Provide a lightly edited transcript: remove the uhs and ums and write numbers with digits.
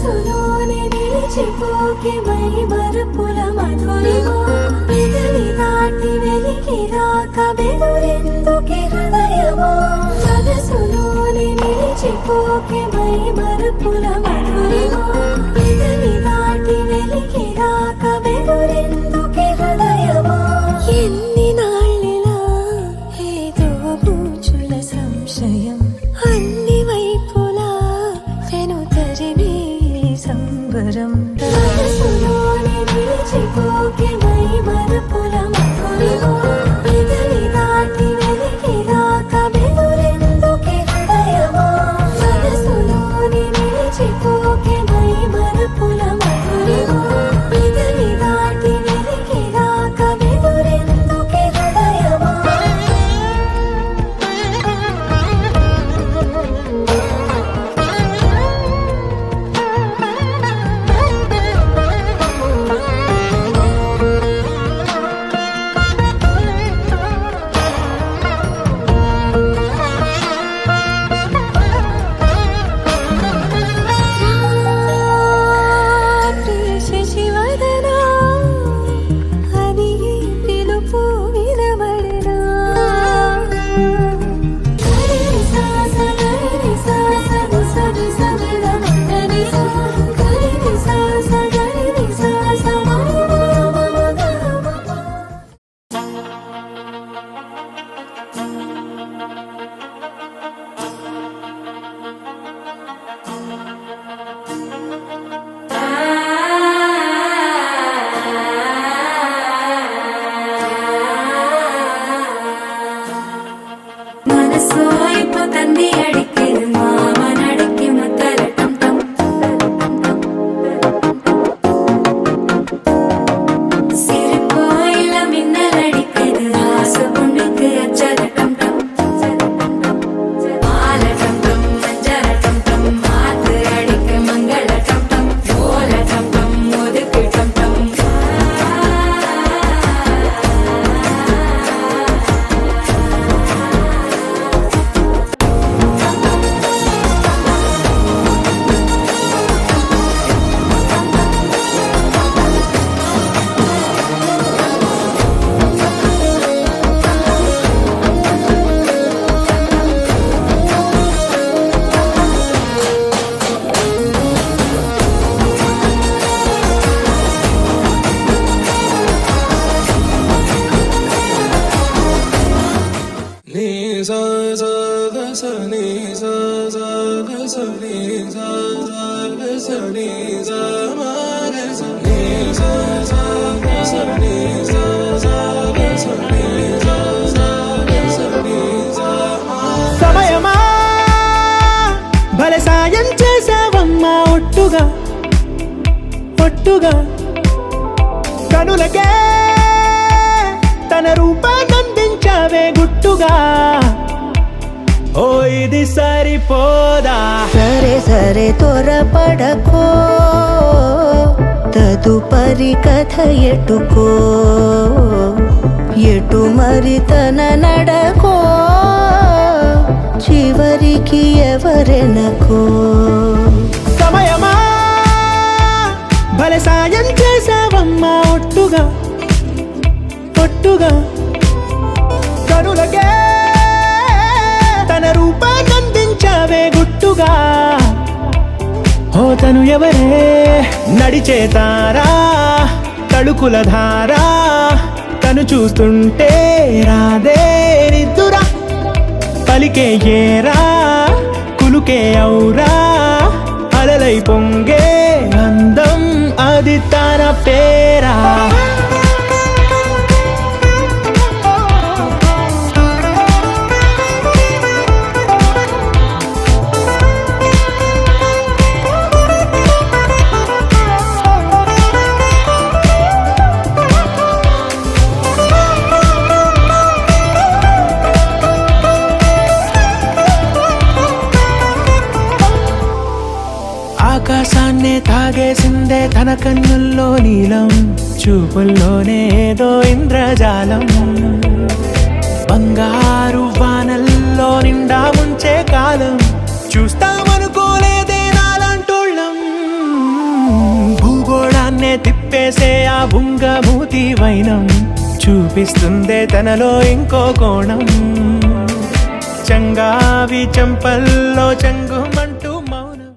మనసులోనే నిలిచిపోకే మై మరుపుల మధురిమా పెదవి దాటి వెలికి రాక బెదురెందుకే హృదయమా మనసులోనే నిలిచిపోకే మై మరుపుల మధురిమా పెదవి దాటి వెలికి రాక బెదురెందుకే హృదయమా ఎన్ని నాళ్ళిలా ఏదో పూచుల సంశయం అన్ని వైపులా వెను తరిమే సంబరం మనసులోనే నిలిచిపోకే మై మరుపుల మధురిమా పెదవి దాటి వెలికి రాక బెదురెందుకే హృదయమా మనసులోనే నిలిచిపోకే మై మరుపుల మధురిమా పెదవి దాటి వెలికి రాక బెదురెందుకే హృదయమా శశివదనా అని పిలుపు వినబడనా గరి సాస గరి సాస సరి సగడ గరి సా గరి సాస గరి సాస మనసు అయిపోతుంది అడిగేది మామని అడిగి ముద్దలటం టం సిరిపోయిల మిన్నలడిగేది రాసుకుండుకు అచ్చలటం టం ఆలటం టం మంజలటం టం మాతు అడిగి మంగళటం టం ఓలటం టం ఒదుకటం టం సమయమా భలే సాయం చేసావమ్మా ఒట్టుగా ఒట్టుగా కనులకే తన రూపాన్నందించావే గుట్టుగా ఓ ఇది సరిపోదా సరే సరే త్వరపడకో తదుపరి కథ ఎటుకో ఎటు మరి తన నడకో చివరికి ఎవరెనకో సమయమా భలే సాయం చేసావమ్మా ఒట్టుగా ఒట్టుగా కనులకే తన రూపాన్నందించావే గుట్టుగా ఓ తను ఎవరే నడిచే తారా తళుకుల ధారా తను చూస్తుంటే రాదే నిద్దురా పలికే ఏరా కులుకే ఔరా అలలై పొంగే అందం అది తన పేరా ఆకాశాన్నే తాగేసిందే తన కన్నుల్లో నీలం చూపుల్లోనే ఏదో ఇంద్రజాలం బంగారు వానల్లో నిండా ముంచే కాలం చూస్తామనుకోలేదే నాలంటోళ్ళం విప్పేసే ఆ బుంగమూతి వైనం చూపిస్తుందే తనలో ఇంకో కోణం. చంగావి చంపల్లో చంగు